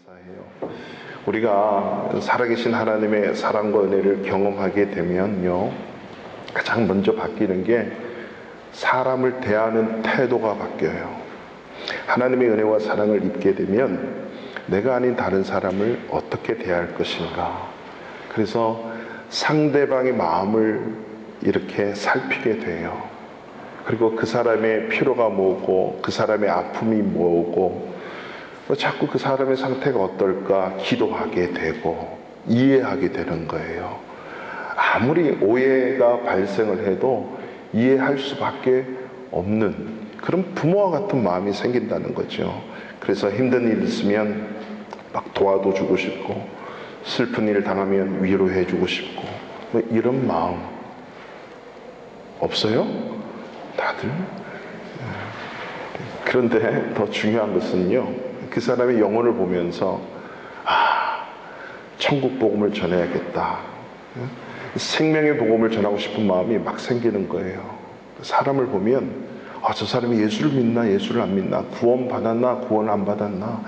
감사해요. 우리가 살아계신 하나님의 사랑과 은혜를 경험하게 되면요, 가장 먼저 바뀌는 게 사람을 대하는 태도가 바뀌어요. 하나님의 은혜와 사랑을 입게 되면 내가 아닌 다른 사람을 어떻게 대할 것인가, 그래서 상대방의 마음을 이렇게 살피게 돼요. 그리고 그 사람의 필요가 뭐고 그 사람의 아픔이 뭐고 자꾸 그 사람의 상태가 어떨까 기도하게 되고 이해하게 되는 거예요. 아무리 오해가 발생을 해도 이해할 수밖에 없는 그런 부모와 같은 마음이 생긴다는 거죠. 그래서 힘든 일 있으면 막 도와주고 싶고, 슬픈 일 당하면 위로해 주고 싶고, 뭐 이런 마음 없어요? 다들? 그런데 더 중요한 것은요, 그 사람의 영혼을 보면서 천국 복음을 전해야겠다, 생명의 복음을 전하고 싶은 마음이 막 생기는 거예요. 사람을 보면 저 사람이 예수를 믿나 예수를 안 믿나, 구원 받았나 구원 안 받았나,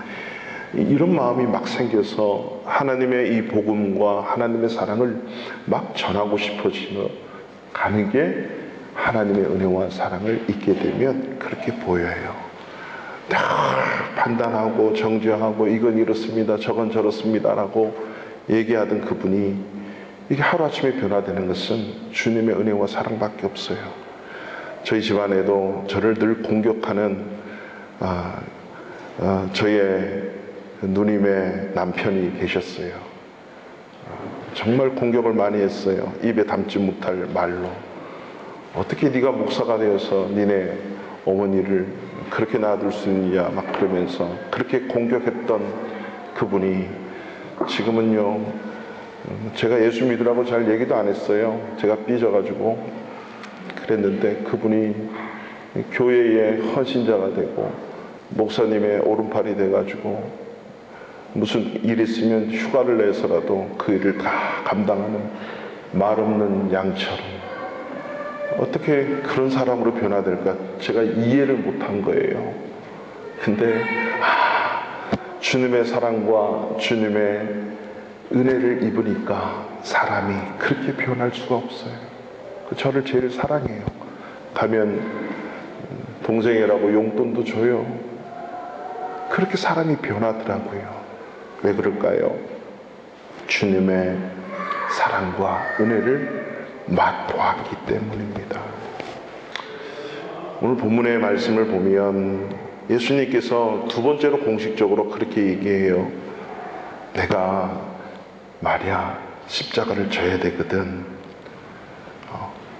이런 마음이 막 생겨서 하나님의 이 복음과 하나님의 사랑을 막 전하고 싶어지는 가는 게 하나님의 은혜와 사랑을 잊게 되면 그렇게 보여요. 늘 판단하고 정죄하고 이건 이렇습니다 저건 저렇습니다 라고 얘기하던 그분이 이게 하루아침에 변화되는 것은 주님의 은혜와 사랑밖에 없어요. 저희 집안에도 저를 늘 공격하는 저의 누님의 남편이 계셨어요. 정말 공격을 많이 했어요. 입에 담지 못할 말로. 어떻게 네가 목사가 되어서 니네 어머니를 그렇게 놔둘 수 있느냐 막 그러면서 그렇게 공격했던 그분이 지금은요, 제가 예수 믿으라고 잘 얘기도 안 했어요. 제가 삐져가지고 그랬는데 그분이 교회의 헌신자가 되고 목사님의 오른팔이 돼가지고 무슨 일 있으면 휴가를 내서라도 그 일을 다 감당하는 말 없는 양처럼, 어떻게 그런 사람으로 변화될까 제가 이해를 못한 거예요. 근데 주님의 사랑과 주님의 은혜를 입으니까 사람이 그렇게 변할 수가 없어요. 저를 제일 사랑해요. 가면 동생이라고 용돈도 줘요. 그렇게 사람이 변하더라고요. 왜 그럴까요? 주님의 사랑과 은혜를 맛보았기 때문입니다. 오늘 본문의 말씀을 보면 예수님께서 두 번째로 공식적으로 그렇게 얘기해요. 내가 말이야 십자가를 져야 되거든.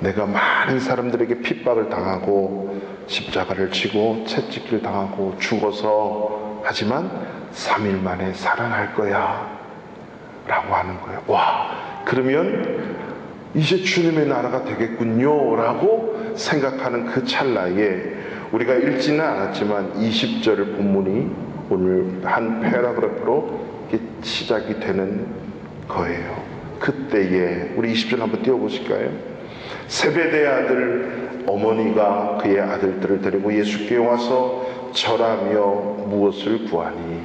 내가 많은 사람들에게 핍박을 당하고 십자가를 지고 채찍질 당하고 죽어서, 하지만 3일 만에 살아날 거야 라고 하는 거예요. 와, 그러면 이제 주님의 나라가 되겠군요 라고 생각하는 그 찰나에 우리가 읽지는 않았지만 20절 본문이 오늘 한 패러그래프로 시작이 되는 거예요. 그때에 우리 20절 한번 띄워보실까요? 세베대의 아들 어머니가 그의 아들들을 데리고 예수께 와서 절하며 무엇을 구하니.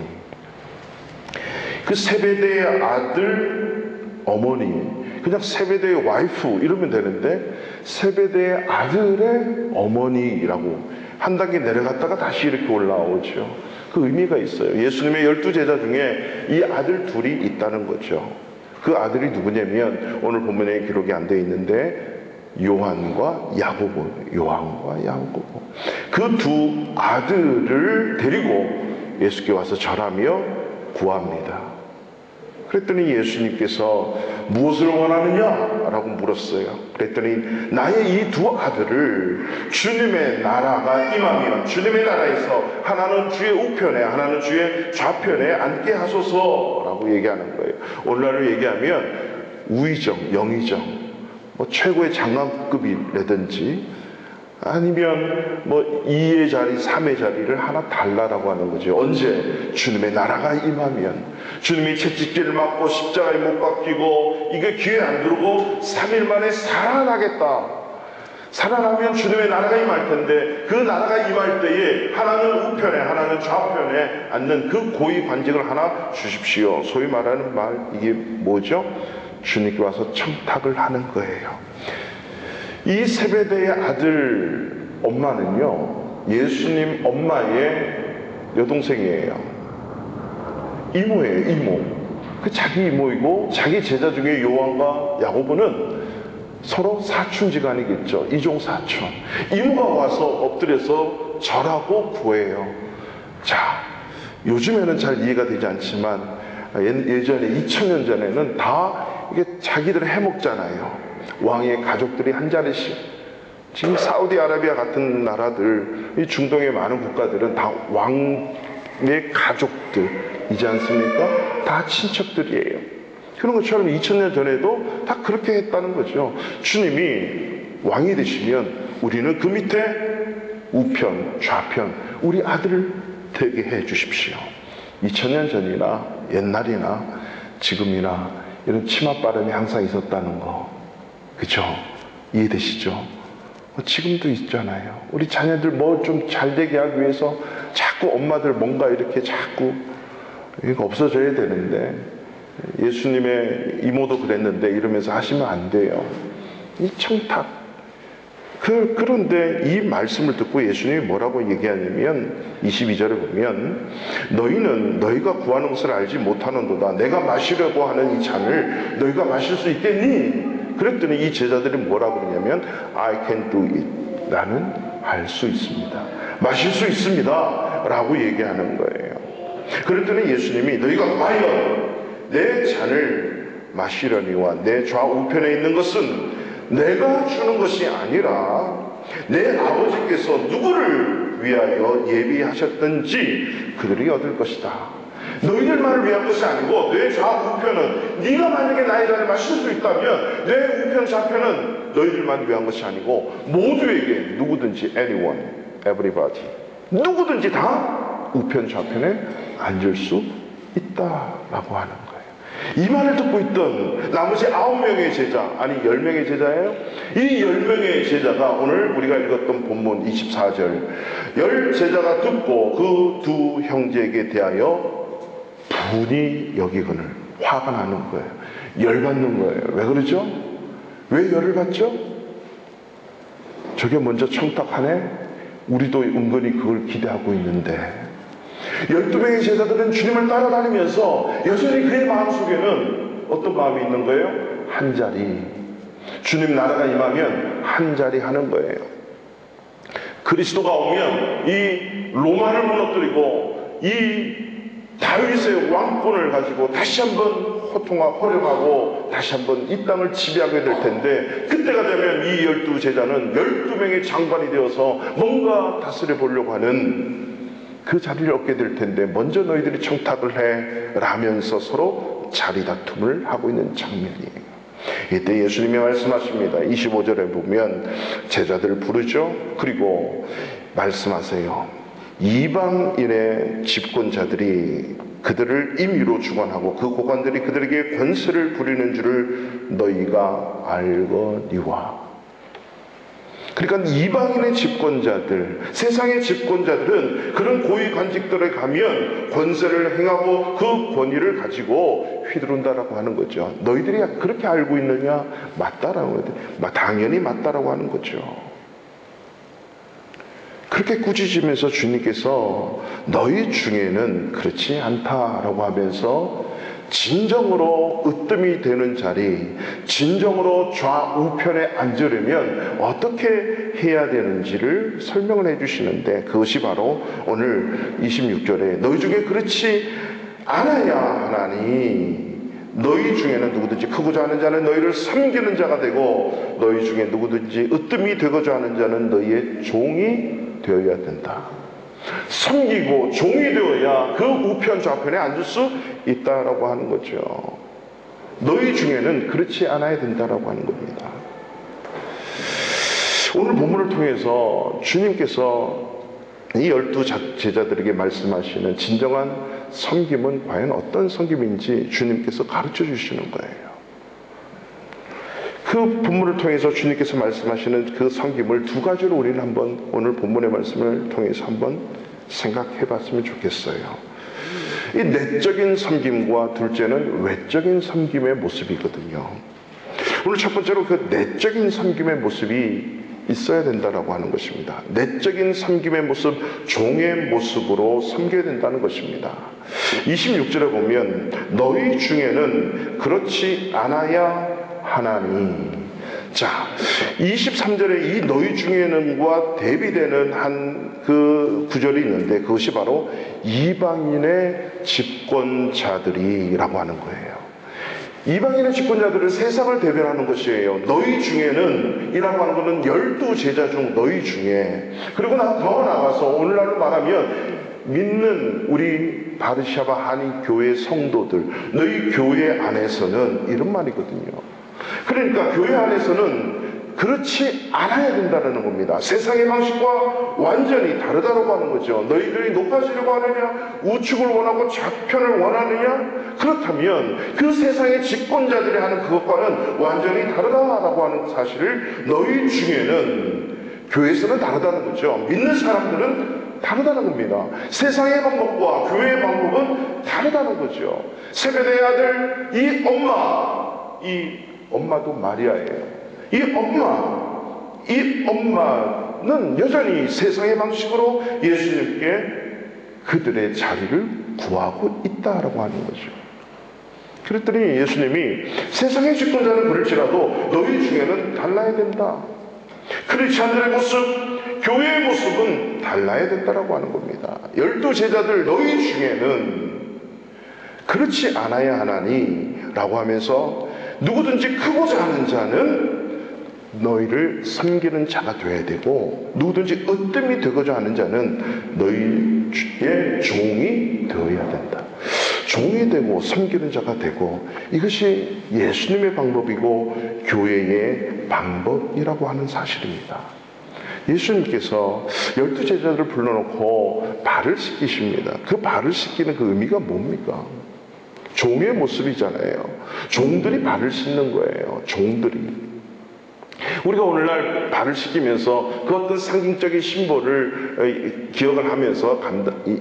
그 세베대의 아들 어머니, 그냥 세베대의 와이프 이러면 되는데 세베대의 아들의 어머니라고 한 단계 내려갔다가 다시 이렇게 올라오죠. 그 의미가 있어요. 예수님의 12제자 중에 이 아들 둘이 있다는 거죠. 그 아들이 누구냐면 오늘 본문에 기록이 안 되어 있는데 요한과 야고보, 그 두 아들을 데리고 예수께 와서 절하며 구합니다. 그랬더니 예수님께서 무엇을 원하느냐? 라고 물었어요. 그랬더니 나의 이 두 아들을 주님의 나라가 임하면 주님의 나라에서 하나는 주의 우편에 하나는 주의 좌편에 앉게 하소서 라고 얘기하는 거예요. 오늘날로 얘기하면 우의정, 영의정, 최고의 장관급이라든지 아니면 2의 자리, 3의 자리를 하나 달라라고 하는 거죠. 언제? 주님의 나라가 임하면, 주님이 채찍질을 맞고 십자가에 못 박히고 이게 귀에 안 들어오고 3일 만에 살아나겠다. 살아나면 주님의 나라가 임할 텐데 그 나라가 임할 때에 하나는 우편에 하나는 좌편에 앉는 그 고위 관직을 하나 주십시오. 소위 말하는 말, 이게 뭐죠? 주님께 와서 청탁을 하는 거예요. 이 세베대의 아들 엄마는요, 예수님 엄마의 여동생이에요. 이모예요, 이모. 그 자기 이모이고 자기 제자 중에 요한과 야고보는 서로 사촌지간이겠죠. 이종 사촌. 이모가 와서 엎드려서 절하고 구해요. 자, 요즘에는 잘 이해가 되지 않지만 예전에 2000년 전에는 다 이게 자기들 해먹잖아요. 왕의 가족들이 한 자리씩. 지금 사우디아라비아 같은 나라들, 이 중동의 많은 국가들은 다 왕의 가족들이지 않습니까? 다 친척들이에요. 그런 것처럼 2000년 전에도 다 그렇게 했다는 거죠. 주님이 왕이 되시면 우리는 그 밑에 우편, 좌편, 우리 아들을 되게 해 주십시오. 2000년 전이나 옛날이나 지금이나 이런 치맛바람이 항상 있었다는 거, 그죠? 이해되시죠? 지금도 있잖아요. 우리 자녀들 뭐 좀 잘 되게 하기 위해서 자꾸 엄마들 뭔가 이렇게 자꾸 이거 없어져야 되는데, 예수님의 이모도 그랬는데 이러면서 하시면 안 돼요. 이 청탁. 그런데 이 말씀을 듣고 예수님이 뭐라고 얘기하냐면 22절에 보면 너희는 너희가 구하는 것을 알지 못하는도다. 내가 마시려고 하는 이 잔을 너희가 마실 수 있겠니? 그랬더니 이 제자들이 뭐라고 그러냐면 I can do it. 나는 할 수 있습니다. 마실 수 있습니다. 라고 얘기하는 거예요. 그랬더니 예수님이 너희가 과연 내 잔을 마시려니와 내 좌우편에 있는 것은 내가 주는 것이 아니라 내 아버지께서 누구를 위하여 예비하셨든지 그들이 얻을 것이다. 너희들만을 위한 것이 아니고 내 좌우편은 네가 만약에 나의 잔을 마실 수 있다면 내 우편 좌편은 너희들만 위한 것이 아니고 모두에게, 누구든지, anyone, everybody, 누구든지 다 우편 좌편에 앉을 수 있다라고 하는 거예요. 이 말을 듣고 있던 나머지 9명의 제자, 아니 10명의 제자예요. 이 10명의 제자가 오늘 우리가 읽었던 본문 24절, 10 제자가 듣고 그 두 형제에게 대하여 분이 여기거늘, 화가 나는 거예요. 열받는 거예요. 왜 그러죠? 왜 열을 받죠? 저게 먼저 청탁하네? 우리도 은근히 그걸 기대하고 있는데 12명의 제자들은 주님을 따라다니면서 여전히 그의 마음속에는 어떤 마음이 있는 거예요? 한 자리. 주님 나라가 임하면 한 자리 하는 거예요. 그리스도가 오면 이 로마를 무너뜨리고 이 다윗의 왕권을 가지고 다시 한번 활용하고 다시 한번 이 땅을 지배하게 될 텐데, 그때가 되면 이 12 제자는 12명의 장관이 되어서 뭔가 다스려 보려고 하는 그 자리를 얻게 될 텐데 먼저 너희들이 청탁을 해 라면서 서로 자리 다툼을 하고 있는 장면이에요. 이때 예수님이 말씀하십니다. 25절에 보면 제자들을 부르죠. 그리고 말씀하세요. 이방인의 집권자들이 그들을 임의로 주관하고 그 고관들이 그들에게 권세를 부리는 줄을 너희가 알거니와. 그러니까 이방인의 집권자들, 세상의 집권자들은 그런 고위 관직들에 가면 권세를 행하고 그 권위를 가지고 휘두른다라고 하는 거죠. 너희들이 그렇게 알고 있느냐? 맞다라고 하는데, 당연히 맞다라고 하는 거죠. 그렇게 꾸짖으면서 주님께서 너희 중에는 그렇지 않다라고 하면서 진정으로 으뜸이 되는 자리, 진정으로 좌우편에 앉으려면 어떻게 해야 되는지를 설명을 해주시는데, 그것이 바로 오늘 26절에 너희 중에 그렇지 않아야 하나니 너희 중에는 누구든지 크고자 하는 자는 너희를 섬기는 자가 되고 너희 중에 누구든지 으뜸이 되고자 하는 자는 너희의 종이 되어야 된다. 섬기고 종이 되어야 그 우편 좌편에 앉을 수 있다라고 하는 거죠. 너희 중에는 그렇지 않아야 된다라고 하는 겁니다. 오늘 본문을 통해서 주님께서 이 12 제자들에게 말씀하시는 진정한 섬김은 과연 어떤 섬김인지 주님께서 가르쳐 주시는 거예요. 그 본문을 통해서 주님께서 말씀하시는 그 섬김을 두 가지로 우리는 한번 오늘 본문의 말씀을 통해서 한번 생각해 봤으면 좋겠어요. 이 내적인 섬김과 둘째는 외적인 섬김의 모습이거든요. 오늘 첫 번째로 그 내적인 섬김의 모습이 있어야 된다라고 하는 것입니다. 내적인 섬김의 모습, 종의 모습으로 섬겨야 된다는 것입니다. 26절에 보면 너희 중에는 그렇지 않아야 하나니. 자, 23절에 이 너희 중에는과 대비되는 한 그 구절이 있는데 그것이 바로 이방인의 집권자들이라고 하는 거예요. 이방인의 집권자들은 세상을 대변하는 것이에요. 너희 중에는 이라고 하는 것은 12제자 중 너희 중에, 그리고 더 나아가서 오늘날로 말하면 믿는 우리 바르샤바 한인 교회 성도들, 너희 교회 안에서는 이런 말이거든요. 그러니까 교회 안에서는 그렇지 않아야 된다는 겁니다. 세상의 방식과 완전히 다르다고 하는 거죠. 너희들이 높아지려고 하느냐, 우측을 원하고 좌편을 원하느냐, 그렇다면 그 세상의 집권자들이 하는 그것과는 완전히 다르다라고 하는 사실을 너희 중에는, 교회에서는 다르다는 거죠. 믿는 사람들은 다르다는 겁니다. 세상의 방법과 교회의 방법은 다르다는 거죠. 세베대의 아들 이 엄마도 마리아예요. 이 엄마는 여전히 세상의 방식으로 예수님께 그들의 자리를 구하고 있다라고 하는 거죠. 그랬더니 예수님이 세상의 집권자는 그럴지라도 너희 중에는 달라야 된다. 크리스찬들의 모습, 교회의 모습은 달라야 된다라고 하는 겁니다. 12제자들 너희 중에는 그렇지 않아야 하나니 라고 하면서 누구든지 크고자 하는 자는 너희를 섬기는 자가 되어야 되고, 누구든지 으뜸이 되고자 하는 자는 너희의 종이 되어야 된다. 종이 되고 섬기는 자가 되고, 이것이 예수님의 방법이고 교회의 방법이라고 하는 사실입니다. 예수님께서 12제자들을 불러놓고 발을 씻기십니다. 그 발을 씻기는 그 의미가 뭡니까? 종의 모습이잖아요. 종들이 발을 씻는 거예요. 종들이. 우리가 오늘날 발을 씻기면서 그 어떤 상징적인 심볼을 기억을 하면서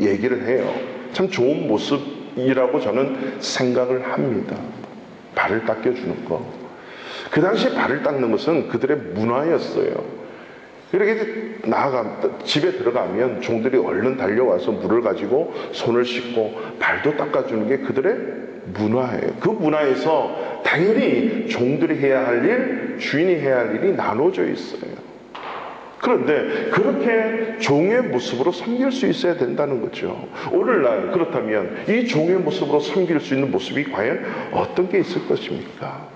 얘기를 해요. 참 좋은 모습이라고 저는 생각을 합니다. 발을 닦여주는 거. 그 당시에 발을 닦는 것은 그들의 문화였어요. 이렇게 집에 들어가면 종들이 얼른 달려와서 물을 가지고 손을 씻고 발도 닦아주는 게 그들의 문화예요. 그 문화에서 당연히 종들이 해야 할 일, 주인이 해야 할 일이 나눠져 있어요. 그런데 그렇게 종의 모습으로 섬길 수 있어야 된다는 거죠. 오늘날 그렇다면 이 종의 모습으로 섬길 수 있는 모습이 과연 어떤 게 있을 것입니까?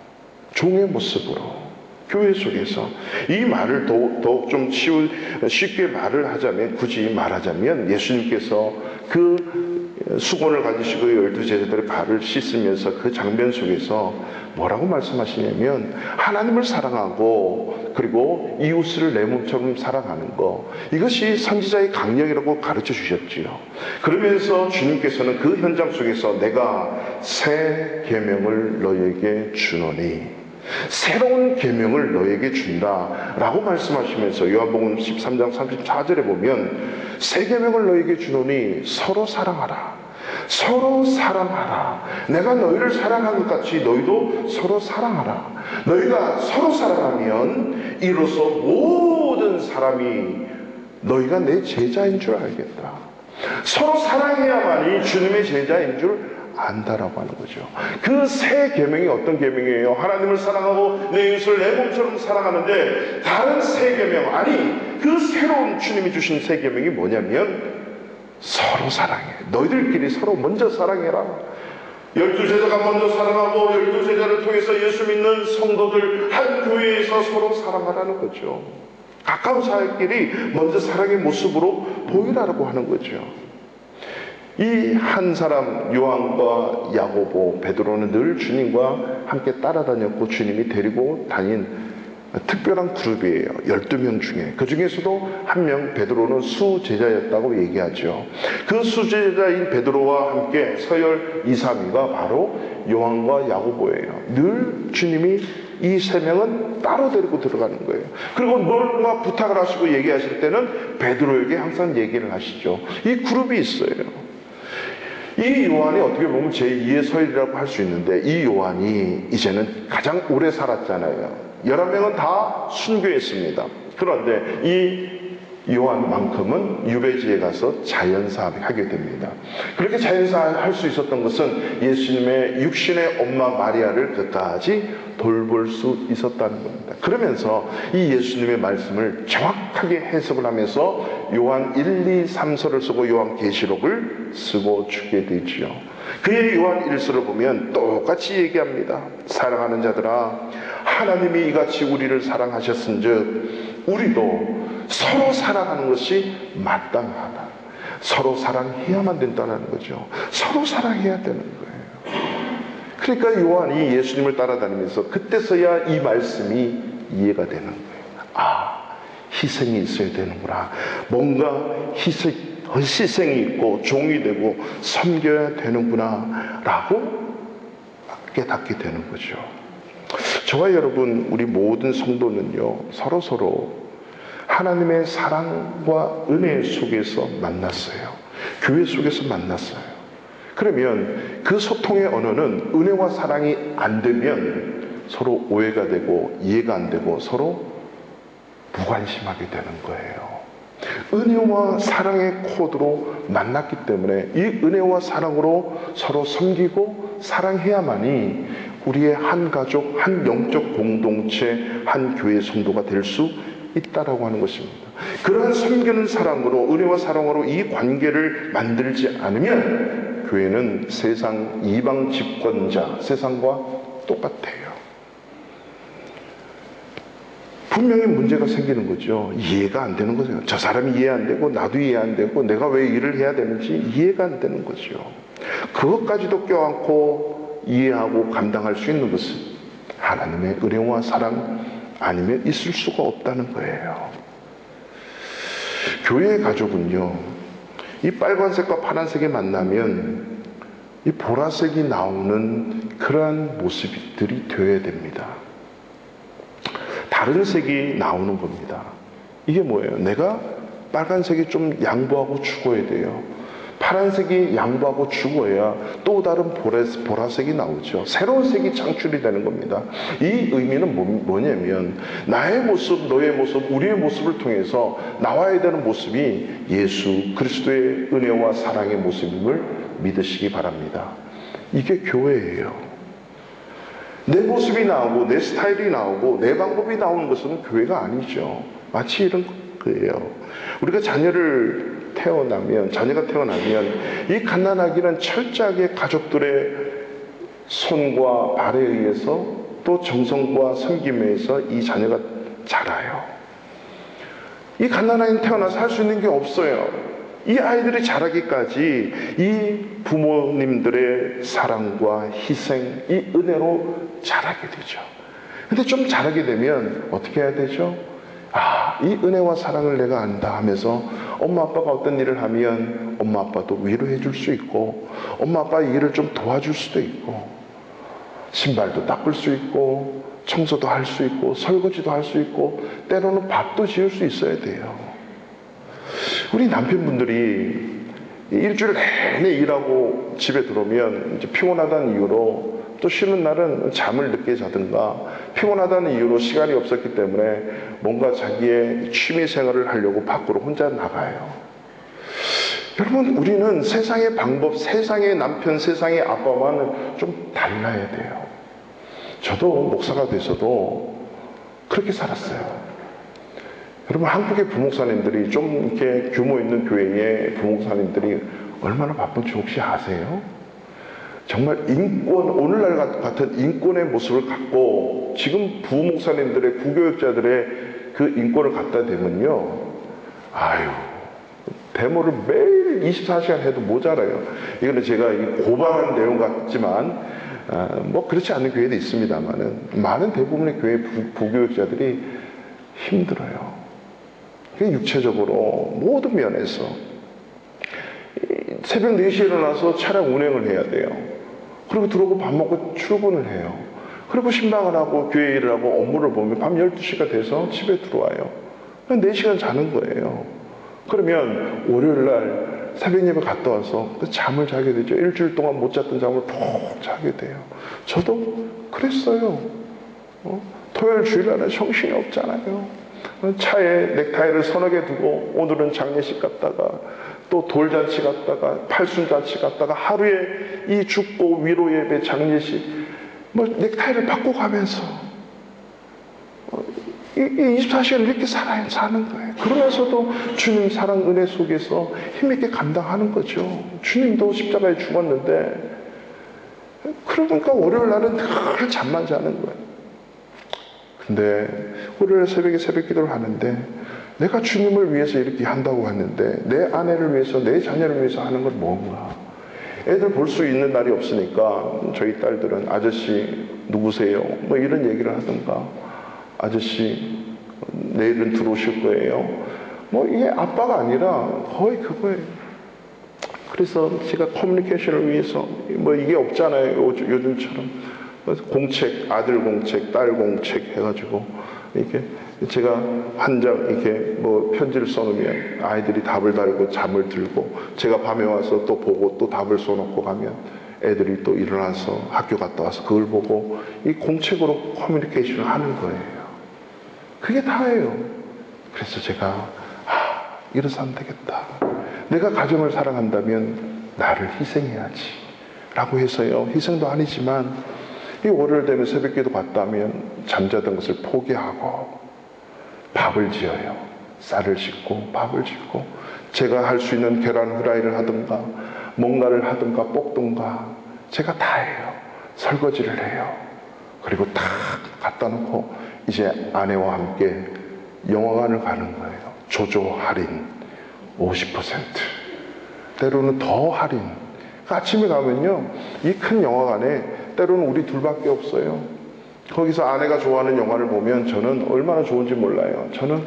종의 모습으로. 교회 속에서 이 말을 더욱 좀 쉽게 말을 하자면, 굳이 말하자면 예수님께서 그 수건을 가지시고 12제자들의 발을 씻으면서 그 장면 속에서 뭐라고 말씀하시냐면, 하나님을 사랑하고 그리고 이웃을 내 몸처럼 사랑하는 것, 이것이 선지자의 강령이라고 가르쳐 주셨지요. 그러면서 주님께서는 그 현장 속에서 내가 새 계명을 너희에게 주노니, 새로운 계명을 너에게 준다라고 말씀하시면서 요한복음 13장 34절에 보면 새 계명을 너에게 주노니 서로 사랑하라. 서로 사랑하라. 내가 너희를 사랑한 것 같이 너희도 서로 사랑하라. 너희가 서로 사랑하면 이로써 모든 사람이 너희가 내 제자인 줄 알겠다. 서로 사랑해야만이 주님의 제자인 줄 안다라고 하는 거죠. 그 새 계명이 어떤 계명이에요? 하나님을 사랑하고 내 이웃을 내 몸처럼 사랑하는데, 다른 새 계명, 아니 그 새로운 주님이 주신 새 계명이 뭐냐면 서로 사랑해. 너희들끼리 서로 먼저 사랑해라. 12제자가 먼저 사랑하고 12제자를 통해서 예수 믿는 성도들 한 교회에서 서로 사랑하라는 거죠. 가까운 사이끼리 먼저 사랑의 모습으로 보이라고 하는 거죠. 이 한 사람 요한과 야고보, 베드로는 늘 주님과 함께 따라다녔고 주님이 데리고 다닌 특별한 그룹이에요. 12명 중에. 그 중에서도 한 명, 베드로는 수제자였다고 얘기하죠. 그 수제자인 베드로와 함께 서열 2, 3위가 바로 요한과 야고보예요. 늘 주님이 이 세 명은 따로 데리고 들어가는 거예요. 그리고 뭔가 부탁을 하시고 얘기하실 때는 베드로에게 항상 얘기를 하시죠. 이 그룹이 있어요. 이 요한이 어떻게 보면 제2의 서일이라고 할 수 있는데, 이 요한이 이제는 가장 오래 살았잖아요. 11명은 다 순교했습니다. 그런데 이 요한만큼은 유배지에 가서 자연사하게 하게 됩니다. 그렇게 자연사할 수 있었던 것은 예수님의 육신의 엄마 마리아를 끝까지 돌볼 수 있었다는 겁니다. 그러면서 이 예수님의 말씀을 정확하게 해석을 하면서 요한 1, 2, 3서를 쓰고 요한계시록을 쓰고 주게 되지요. 그의 요한 1서를 보면 똑같이 얘기합니다. 사랑하는 자들아, 하나님이 이같이 우리를 사랑하셨은즉 우리도 서로 사랑하는 것이 마땅하다. 서로 사랑해야만 된다는 거죠. 서로 사랑해야 되는 거예요. 그러니까 요한이 예수님을 따라다니면서 그때서야 이 말씀이 이해가 되는 거예요. 아, 희생이 있어야 되는구나. 뭔가 희생이 있고 종이 되고 섬겨야 되는구나 라고 깨닫게 되는 거죠. 저와 여러분, 우리 모든 성도는요, 서로 하나님의 사랑과 은혜 속에서 만났어요. 교회 속에서 만났어요. 그러면 그 소통의 언어는 은혜와 사랑이 안 되면 서로 오해가 되고 이해가 안 되고 서로 무관심하게 되는 거예요. 은혜와 사랑의 코드로 만났기 때문에 이 은혜와 사랑으로 서로 섬기고 사랑해야만이 우리의 한 가족, 한 영적 공동체, 한 교회 성도가 될 수 있다라고 하는 것입니다. 그러한 섬기는 사랑으로, 은혜와 사랑으로 이 관계를 만들지 않으면 교회는 세상 이방 집권자, 세상과 똑같아요. 분명히 문제가 생기는 거죠. 이해가 안 되는 거죠. 저 사람이 이해 안 되고 나도 이해 안 되고 내가 왜 일을 해야 되는지 이해가 안 되는 거죠. 그것까지도 껴안고 이해하고 감당할 수 있는 것은 하나님의 은혜와 사랑 아니면 있을 수가 없다는 거예요. 교회의 가족은요, 이 빨간색과 파란색이 만나면 이 보라색이 나오는 그러한 모습들이 되어야 됩니다. 다른 색이 나오는 겁니다. 이게 뭐예요? 내가 빨간색이 좀 양보하고 죽어야 돼요. 파란색이 양보하고 죽어야 또 다른 보라색이 나오죠. 새로운 색이 창출이 되는 겁니다. 이 의미는 뭐냐면 나의 모습, 너의 모습, 우리의 모습을 통해서 나와야 되는 모습이 예수 그리스도의 은혜와 사랑의 모습임을 믿으시기 바랍니다. 이게 교회예요. 내 모습이 나오고 내 스타일이 나오고 내 방법이 나오는 것은 교회가 아니죠. 마치 이런 거예요. 우리가 자녀가 태어나면 이 갓난아기는 철저하게 가족들의 손과 발에 의해서 또 정성과 섬김에 의해서 이 자녀가 자라요. 이 갓난아기는 태어나서 할 수 있는 게 없어요. 이 아이들이 자라기까지 이 부모님들의 사랑과 희생, 이 은혜로 자라게 되죠. 근데 좀 자라게 되면 어떻게 해야 되죠? 아, 이 은혜와 사랑을 내가 안다 하면서 엄마 아빠가 어떤 일을 하면 엄마 아빠도 위로해 줄 수 있고 엄마 아빠의 일을 좀 도와줄 수도 있고 신발도 닦을 수 있고 청소도 할 수 있고 설거지도 할 수 있고 때로는 밥도 지을 수 있어야 돼요. 우리 남편분들이 일주일 내내 일하고 집에 들어오면 이제 피곤하다는 이유로 또 쉬는 날은 잠을 늦게 자든가 피곤하다는 이유로 시간이 없었기 때문에 뭔가 자기의 취미 생활을 하려고 밖으로 혼자 나가요. 여러분, 우리는 세상의 방법, 세상의 남편, 세상의 아빠와는 좀 달라야 돼요. 저도 목사가 돼서도 그렇게 살았어요. 여러분, 한국의 부목사님들이 좀 이렇게 규모 있는 교회의 부목사님들이 얼마나 바쁜지 혹시 아세요? 정말 오늘날 같은 인권의 모습을 갖고 지금 부목사님들의 구교육자들의 그 인권을 갖다 대면요, 아유, 데모를 매일 24시간 해도 모자라요. 이거는 제가 고발한 내용 같지만 뭐 그렇지 않은 교회도 있습니다만은 많은 대부분의 교회 부교육자들이 힘들어요. 육체적으로 모든 면에서 새벽 4시에 일어나서 차량 운행을 해야 돼요. 그리고 들어오고 밥 먹고 출근을 해요. 그리고 신방을 하고 교회 일을 하고 업무를 보면 밤 12시가 돼서 집에 들어와요. 4시간 자는 거예요. 그러면 월요일날 새벽 예배 갔다 와서 잠을 자게 되죠. 일주일 동안 못 잤던 잠을 푹 자게 돼요. 저도 그랬어요. 토요일 주일날은 정신이 없잖아요. 차에 넥타이를 서너 개 두고 오늘은 장례식 갔다가 또 돌잔치 갔다가 팔순잔치 갔다가 하루에 이 죽고 위로 예배 장례식 넥타이를 바꾸고 가면서 이 24시간 이렇게 사는 거예요. 그러면서도 주님 사랑 은혜 속에서 힘있게 감당하는 거죠. 주님도 십자가에 죽었는데 그러니까 월요일 날은 늘 잠만 자는 거예요. 근데 월요일 새벽에 새벽 기도를 하는데 내가 주님을 위해서 이렇게 한다고 했는데 내 아내를 위해서 내 자녀를 위해서 하는 건 뭔가. 애들 볼 수 있는 날이 없으니까 저희 딸들은 아저씨 누구세요? 이런 얘기를 하던가, 아저씨 내일은 들어오실 거예요. 이게 아빠가 아니라 거의 그거예요. 그래서 제가 커뮤니케이션을 위해서 이게 없잖아요. 요즘처럼 공책, 아들 공책, 딸 공책 해가지고 이렇게 제가 한 장 이렇게 편지를 써놓으면 아이들이 답을 달고 잠을 들고, 제가 밤에 와서 또 보고 또 답을 써놓고 가면 애들이 또 일어나서 학교 갔다 와서 그걸 보고 이 공책으로 커뮤니케이션을 하는 거예요. 그게 다예요. 그래서 제가 이래서 안 되겠다. 내가 가정을 사랑한다면 나를 희생해야지 라고 해서요. 희생도 아니지만 이 월요일 되면 새벽기도 봤다면 잠자던 것을 포기하고 밥을 지어요. 쌀을 씻고 밥을 짓고 제가 할 수 있는 계란 후라이를 하든가 뭔가를 하든가 볶든가 제가 다 해요. 설거지를 해요. 그리고 딱 갖다 놓고 이제 아내와 함께 영화관을 가는 거예요. 조조 할인 50%, 때로는 더 할인. 아침에 가면요, 이 큰 영화관에 때로는 우리 둘밖에 없어요. 거기서 아내가 좋아하는 영화를 보면 저는 얼마나 좋은지 몰라요. 저는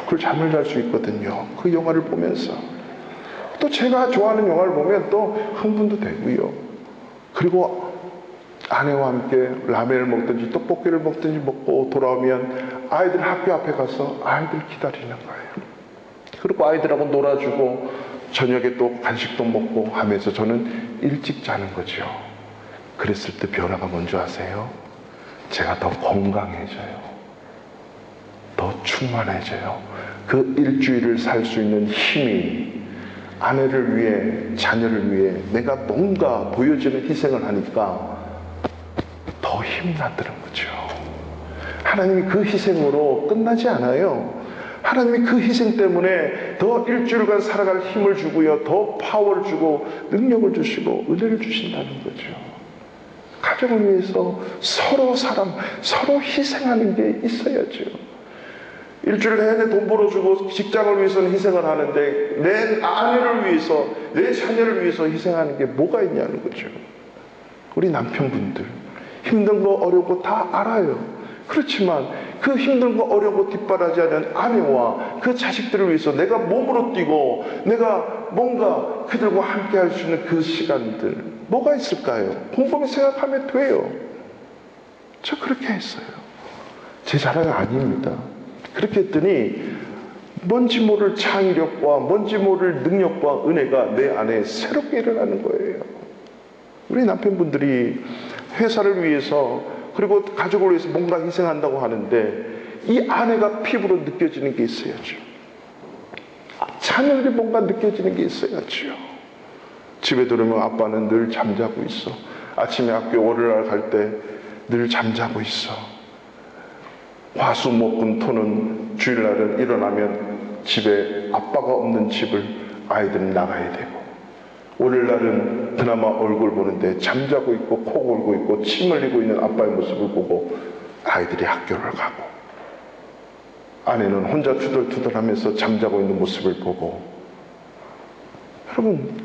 쿨쿨 잠을 잘 수 있거든요. 그 영화를 보면서. 또 제가 좋아하는 영화를 보면 또 흥분도 되고요. 그리고 아내와 함께 라면을 먹든지 떡볶이를 먹든지 먹고 돌아오면 아이들 학교 앞에 가서 아이들 기다리는 거예요. 그리고 아이들하고 놀아주고 저녁에 또 간식도 먹고 하면서 저는 일찍 자는 거죠. 그랬을 때 변화가 뭔지 아세요? 제가 더 건강해져요. 더 충만해져요. 그 일주일을 살 수 있는 힘이 아내를 위해, 자녀를 위해 내가 뭔가 보여지는 희생을 하니까 더 힘이 나더는 거죠. 하나님이 그 희생으로 끝나지 않아요. 하나님이 그 희생 때문에 더 일주일간 살아갈 힘을 주고요, 더 파워를 주고 능력을 주시고 은혜를 주신다는 거죠. 가정을 위해서 서로 희생하는 게 있어야죠. 일주일 내내 돈 벌어주고 직장을 위해서는 희생을 하는데 내 아내를 위해서, 내 자녀를 위해서 희생하는 게 뭐가 있냐는 거죠. 우리 남편분들 힘든 거 어려운 거 다 알아요. 그렇지만 그 힘든 거 어려운 거 뒷바라지하는 아내와 그 자식들을 위해서 내가 몸으로 뛰고 내가 뭔가 그들과 함께 할 수 있는 그 시간들 뭐가 있을까요? 곰곰이 생각하면 돼요. 저 그렇게 했어요. 제 자랑이 아닙니다. 그렇게 했더니 뭔지 모를 창의력과 뭔지 모를 능력과 은혜가 내 안에 새롭게 일어나는 거예요. 우리 남편분들이 회사를 위해서 그리고 가족을 위해서 뭔가 희생한다고 하는데 이 아내가 피부로 느껴지는 게 있어야죠. 자녀들이 뭔가 느껴지는 게 있어야죠. 집에 들어오면 아빠는 늘 잠자고 있어. 아침에 학교 월요일 갈 때 늘 잠자고 있어. 화수목금토는 주일날은 일어나면 집에 아빠가 없는 집을 아이들은 나가야 되고, 월요일날은 그나마 얼굴 보는데 잠자고 있고 코 골고 있고 침 흘리고 있는 아빠의 모습을 보고 아이들이 학교를 가고, 아내는 혼자 투덜투덜하면서 잠자고 있는 모습을 보고. 여러분,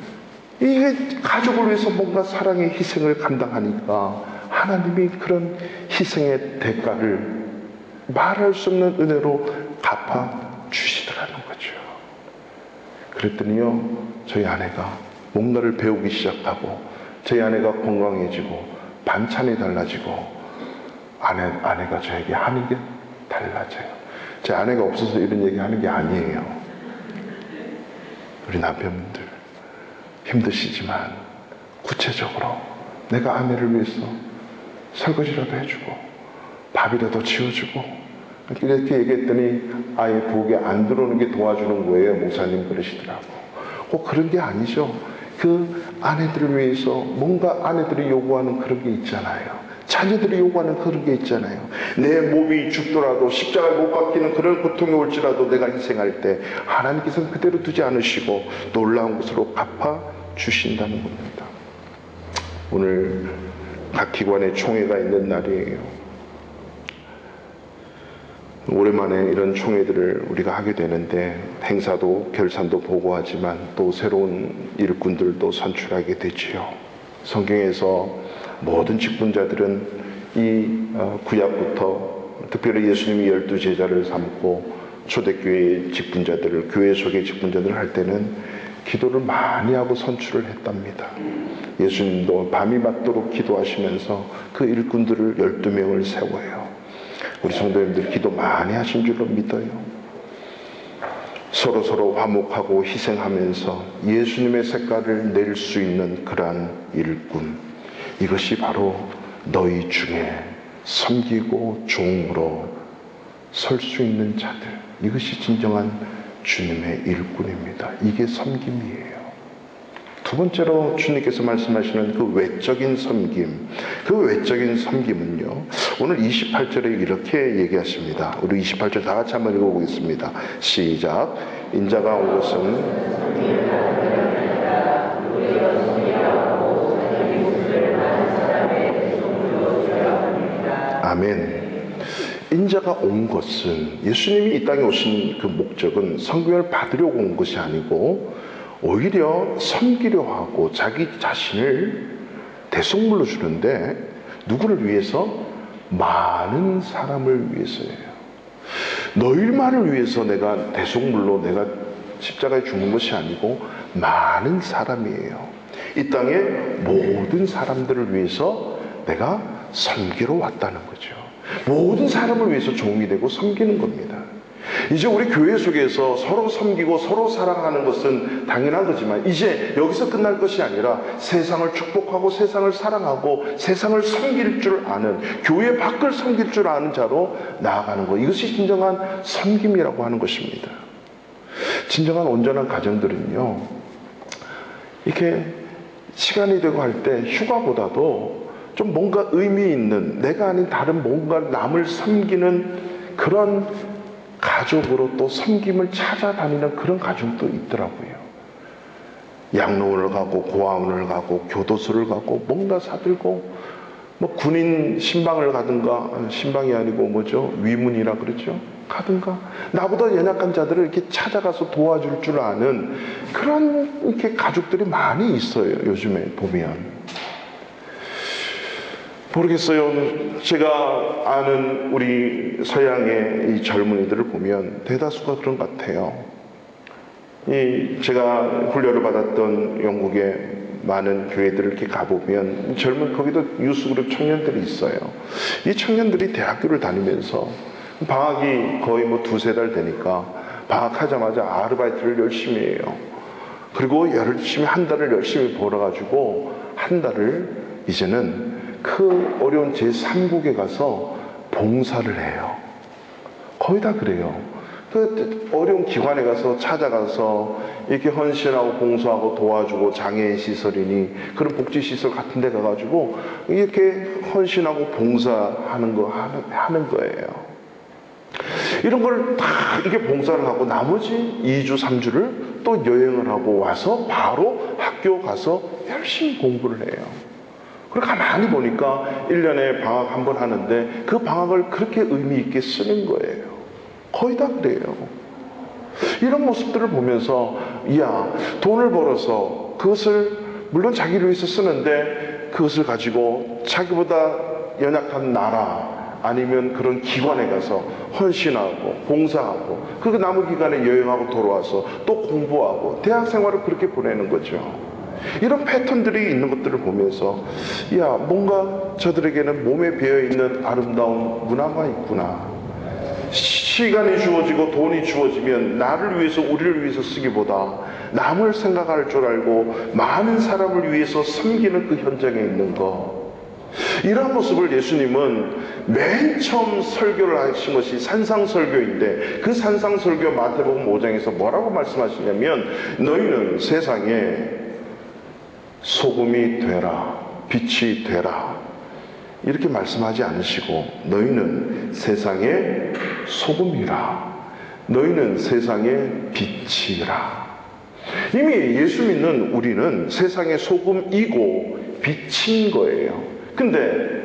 이게 가족을 위해서 뭔가 사랑의 희생을 감당하니까 하나님이 그런 희생의 대가를 말할 수 없는 은혜로 갚아주시더라는 거죠. 그랬더니요, 저희 아내가 뭔가를 배우기 시작하고 저희 아내가 건강해지고 반찬이 달라지고 아내가 저에게 하는 게 달라져요. 제 아내가 없어서 이런 얘기 하는 게 아니에요. 우리 남편분들 힘드시지만 구체적으로 내가 아내를 위해서 설거지라도 해주고 밥이라도 지어주고 이렇게 얘기했더니 아예 부엌에 안 들어오는 게 도와주는 거예요. 목사님 그러시더라고. 꼭 그런 게 아니죠. 그 아내들을 위해서 뭔가 아내들이 요구하는 그런 게 있잖아요. 자녀들이 요구하는 그런 게 있잖아요. 내 몸이 죽더라도 십자가에 못 박히는 그런 고통이 올지라도 내가 희생할 때 하나님께서는 그대로 두지 않으시고 놀라운 것으로 갚아 주신다는 겁니다. 오늘 각 기관에 총회가 있는 날이에요. 오랜만에 이런 총회들을 우리가 하게 되는데 행사도 결산도 보고 하지만 또 새로운 일꾼들도 선출하게 되지요. 성경에서 모든 직분자들은 이 구약부터 특별히 예수님이 12제자를 삼고 초대교회의 직분자들을, 교회 속의 직분자들을 할 때는 기도를 많이 하고 선출을 했답니다. 예수님도 밤이 맞도록 기도하시면서 그 일꾼들을 12명을 세워요. 우리 성도님들 기도 많이 하신 줄로 믿어요. 서로 화목하고 희생하면서 예수님의 색깔을 낼 수 있는 그러한 일꾼, 이것이 바로 너희 중에 섬기고 종으로 설 수 있는 자들, 이것이 진정한 주님의 일꾼입니다. 이게 섬김이에요. 두 번째로 주님께서 말씀하시는 그 외적인 섬김, 그 외적인 섬김은요, 오늘 28절에 이렇게 얘기하십니다. 우리 28절 다 같이 한번 읽어보겠습니다. 시작. 인자가 온 것은 아멘. 인자가 온 것은, 예수님이 이 땅에 오신 그 목적은 성경을 받으려고 온 것이 아니고 오히려 섬기려 하고 자기 자신을 대속물로 주는데 누구를 위해서? 많은 사람을 위해서예요. 너희만을 위해서 내가 대속물로 내가 십자가에 죽는 것이 아니고 많은 사람이에요. 이 땅의 모든 사람들을 위해서 내가 섬기러 왔다는 거죠. 모든 사람을 위해서 종이 되고 섬기는 겁니다. 이제 우리 교회 속에서 서로 섬기고 서로 사랑하는 것은 당연한 거지만 이제 여기서 끝날 것이 아니라 세상을 축복하고 세상을 사랑하고 세상을 섬길 줄 아는, 교회 밖을 섬길 줄 아는 자로 나아가는 것, 이것이 진정한 섬김이라고 하는 것입니다. 진정한 온전한 가정들은요, 이렇게 시간이 되고 할 때 휴가보다도 좀 뭔가 의미 있는, 내가 아닌 다른 뭔가 남을 섬기는 그런 가족으로 또 섬김을 찾아다니는 그런 가족도 있더라고요. 양로원을 가고 고아원을 가고 교도소를 가고 뭔가 사들고, 뭐 군인 신방을 가든가, 신방이 아니고 뭐죠, 위문이라 그러죠, 가든가, 나보다 연약한 자들을 이렇게 찾아가서 도와줄 줄 아는 그런 이렇게 가족들이 많이 있어요. 요즘에 보면 모르겠어요. 제가 아는 우리 서양의 이 젊은이들을 보면 대다수가 그런 것 같아요. 제가 훈련을 받았던 영국의 많은 교회들을 이렇게 가보면 젊은, 거기도 유스그룹 청년들이 있어요. 이 청년들이 대학교를 다니면서 방학이 거의 뭐 2-3달 되니까 방학하자마자 아르바이트를 열심히 해요. 그리고 열심히 한 달을 열심히 벌어가지고 한 달을 이제는 그 어려운 제3국에 가서 봉사를 해요. 거의 다 그래요. 그 어려운 기관에 가서 찾아가서 이렇게 헌신하고 봉사하고 도와주고, 장애인 시설이니 그런 복지시설 같은 데 가가지고 이렇게 헌신하고 봉사하는 하는 거예요. 이런 걸 다 이렇게 봉사를 하고 나머지 2주, 3주를 또 여행을 하고 와서 바로 학교 가서 열심히 공부를 해요. 그리고 가만히 보니까 1년에 방학 한 번 하는데 그 방학을 그렇게 의미 있게 쓰는 거예요. 거의 다 그래요. 이런 모습들을 보면서, 이야, 돈을 벌어서 그것을 물론 자기를 위해서 쓰는데 그것을 가지고 자기보다 연약한 나라 아니면 그런 기관에 가서 헌신하고 봉사하고, 그리고 남은 기간에 여행하고 돌아와서 또 공부하고 대학 생활을 그렇게 보내는 거죠. 이런 패턴들이 있는 것들을 보면서 야, 뭔가 저들에게는 몸에 배어있는 아름다운 문화가 있구나. 시간이 주어지고 돈이 주어지면 나를 위해서, 우리를 위해서 쓰기보다 남을 생각할 줄 알고 많은 사람을 위해서 섬기는 그 현장에 있는 것, 이러한 모습을 예수님은 맨 처음 설교를 하신 것이 산상설교인데, 그 산상설교 마태복음 5장에서 뭐라고 말씀하시냐면, 너희는 세상에 소금이 되라, 빛이 되라, 이렇게 말씀하지 않으시고, 너희는 세상의 소금이라, 너희는 세상의 빛이라. 이미 예수 믿는 우리는 세상의 소금이고 빛인 거예요. 근데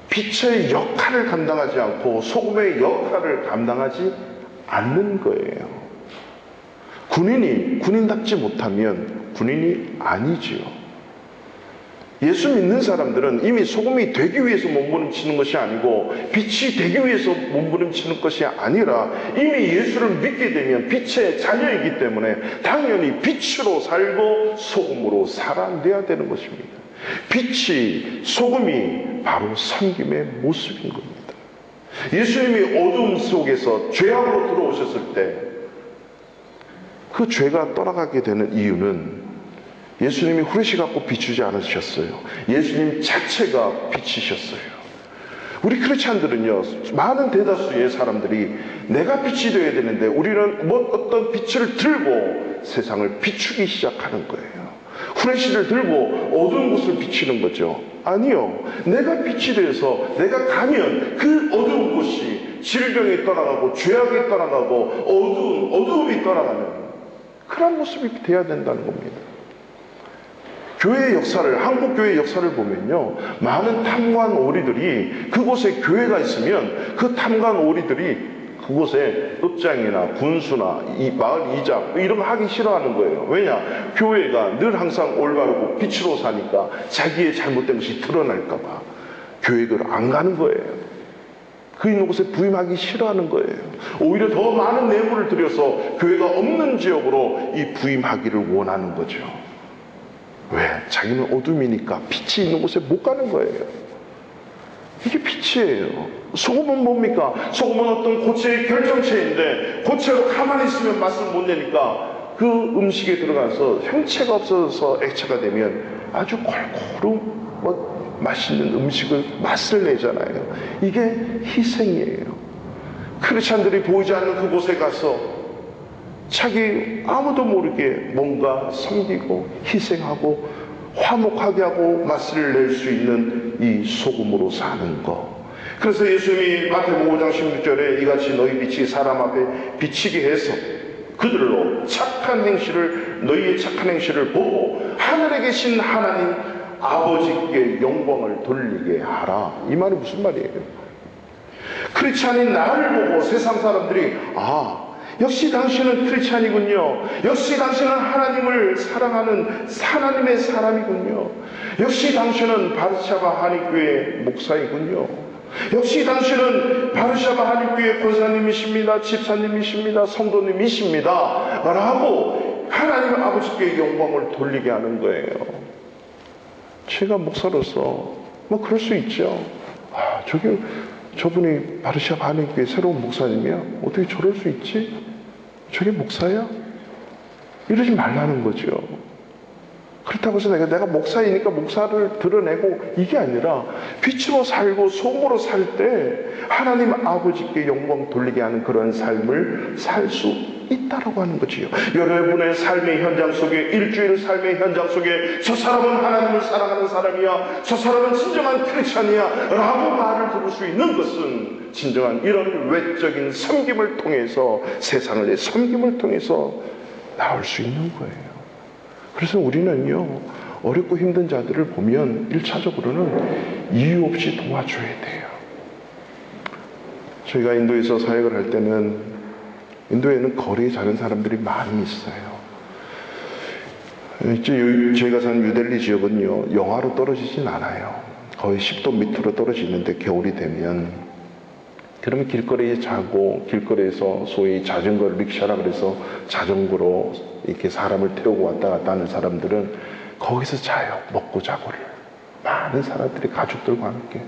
빛의 역할을 감당하지 않고 소금의 역할을 감당하지 않는 거예요. 군인이 군인답지 못하면 군인이 아니지요. 예수 믿는 사람들은 이미 소금이 되기 위해서 몸부림치는 것이 아니고 빛이 되기 위해서 몸부림치는 것이 아니라 이미 예수를 믿게 되면 빛의 자녀이기 때문에 당연히 빛으로 살고 소금으로 살아내야 되는 것입니다. 빛이, 소금이 바로 섬김의 모습인 겁니다. 예수님이 어둠 속에서 죄악으로 들어오셨을 때 그 죄가 떠나가게 되는 이유는 예수님이 후레쉬 갖고 비추지 않으셨어요. 예수님 자체가 빛이셨어요. 우리 크리스찬들은요, 많은 대다수의 사람들이 내가 빛이 되어야 되는데 우리는 어떤 빛을 들고 세상을 비추기 시작하는 거예요. 후레쉬를 들고 어두운 곳을 비추는 거죠. 아니요, 내가 빛이 되어서 내가 가면 그 어두운 곳이 질병이 떠나가고 죄악이 떠나가고 어두움이 떠나가는 그런 모습이 되어야 된다는 겁니다. 교회의 역사를, 한국 교회의 역사를 보면요, 많은 탐관 오리들이 그곳에 교회가 있으면 그 탐관 오리들이 그곳에 읍장이나 군수나 이 마을 이장 이런 거 하기 싫어하는 거예요. 왜냐? 교회가 늘 항상 올바르고 빛으로 사니까 자기의 잘못된 것이 드러날까 봐 교회를 안 가는 거예요. 그 있는 곳에 부임하기 싫어하는 거예요. 오히려 더 많은 뇌물을 들여서 교회가 없는 지역으로 이 부임하기를 원하는 거죠. 왜? 자기는 어둠이니까 빛이 있는 곳에 못 가는 거예요. 이게 빛이에요. 소금은 뭡니까? 소금은 어떤 고체의 결정체인데 고체로 가만히 있으면 맛을 못 내니까 그 음식에 들어가서 형체가 없어져서 액체가 되면 아주 골고루 맛있는 음식을 맛을 내잖아요. 이게 희생이에요. 크리스찬들이 보이지 않는 그곳에 가서 자기 아무도 모르게 뭔가 섬기고 희생하고 화목하게 하고 맛을 낼 수 있는 이 소금으로 사는 것. 그래서 예수님이 마태복음 5장 16절에 이같이 너희 빛이 사람 앞에 비치게 해서 그들로 너희의 착한 행실을 보고 하늘에 계신 하나님 아버지께 영광을 돌리게 하라. 이 말이 무슨 말이에요? 크리스찬인 나를 보고 세상 사람들이 역시 당신은 크리스찬이군요. 역시 당신은 하나님을 사랑하는 하나님의 사람이군요. 역시 당신은 바르샤바 한인교회 목사이군요. 역시 당신은 바르샤바 한인교회 권사님이십니다. 집사님이십니다. 성도님이십니다. 라고 하나님 아버지께 영광을 돌리게 하는 거예요. 제가 목사로서 그럴 수 있죠. 저분이 바르샤바 한인교회 새로운 목사님이야? 어떻게 저럴 수 있지? 저게 목사야? 이러지 말라는 거죠. 그렇다고 해서 내가 목사이니까 목사를 드러내고 이게 아니라 빛으로 살고 소금으로 살 때 하나님 아버지께 영광 돌리게 하는 그런 삶을 살 수 있다라고 하는 거지요. 여러분의 삶의 현장 속에, 일주일 삶의 현장 속에 저 사람은 하나님을 사랑하는 사람이야, 저 사람은 진정한 크리스찬이야 라고 말을 들을 수 있는 것은 진정한 이런 외적인 섬김을 통해서, 세상의 섬김을 통해서 나올 수 있는 거예요. 그래서 우리는요, 어렵고 힘든 자들을 보면 1차적으로는 이유 없이 도와줘야 돼요. 저희가 인도에서 사역을 할 때는 인도에는 거리에 사는 사람들이 많이 있어요. 저희가 사는 뉴델리 지역은요, 영하로 떨어지진 않아요. 거의 10도 밑으로 떨어지는데 겨울이 되면 그러면 길거리에 자고 길거리에서 소위 자전거 릭샤라 그래서 자전거로 이렇게 사람을 태우고 왔다 갔다 하는 사람들은 거기서 자요. 먹고 자고를. 많은 사람들이 가족들과 함께.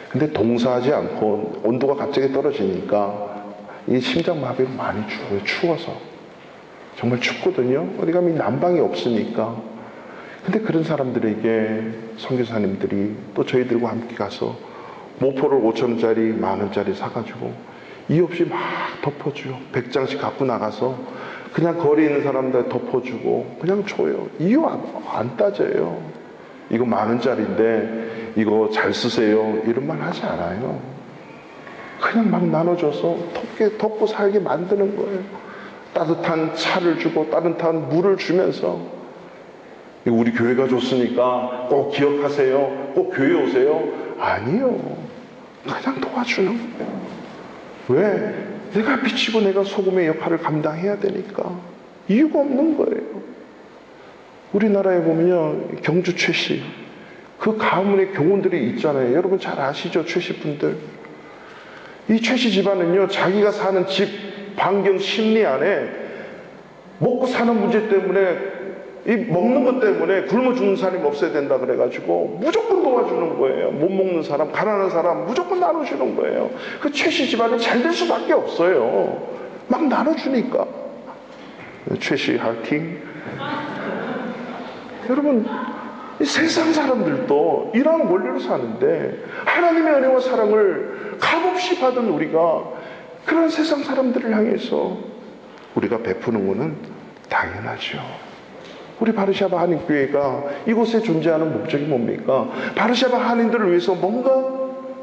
근데 동사하지 않고 온도가 갑자기 떨어지니까 이 심장마비가 많이 죽어요. 추워서. 정말 춥거든요. 어디 가면 난방이 없으니까. 근데 그런 사람들에게 선교사님들이 또 저희들과 함께 가서 모포를 5,000원짜리, 10,000원짜리 사가지고 이유 없이 막 덮어줘요. 100장씩 갖고 나가서 그냥 거리에 있는 사람들 덮어주고 그냥 줘요. 이유 안 따져요. 이거 10,000원짜리인데 이거 잘 쓰세요. 이런 말 하지 않아요. 그냥 막 나눠줘서 덮고 살게 만드는 거예요. 따뜻한 차를 주고 따뜻한 물을 주면서 우리 교회가 줬으니까 꼭 기억하세요. 꼭 교회 오세요. 아니요. 그냥 도와주는 거예요. 왜? 내가 비치고 내가 소금의 역할을 감당해야 되니까. 이유가 없는 거예요. 우리나라에 보면요, 경주 최씨, 그 가문의 교훈들이 있잖아요. 여러분 잘 아시죠? 최씨 분들. 이 최씨 집안은요, 자기가 사는 집 반경 심리 안에 먹고 사는 문제 때문에, 이 먹는 것 때문에 굶어 죽는 사람이 없어야 된다 그래가지고 무조건 도와주는 거예요. 못 먹는 사람, 가난한 사람 무조건 나눠주는 거예요. 그 최씨 집안은 잘 될 수밖에 없어요. 막 나눠주니까. 최씨 하팅. 여러분, 이 세상 사람들도 이런 원리로 사는데 하나님의 은혜와 사랑을 값없이 받은 우리가 그런 세상 사람들을 향해서 우리가 베푸는 것은 당연하죠. 우리 바르샤바 한인교회가 이곳에 존재하는 목적이 뭡니까? 바르샤바 한인들을 위해서 뭔가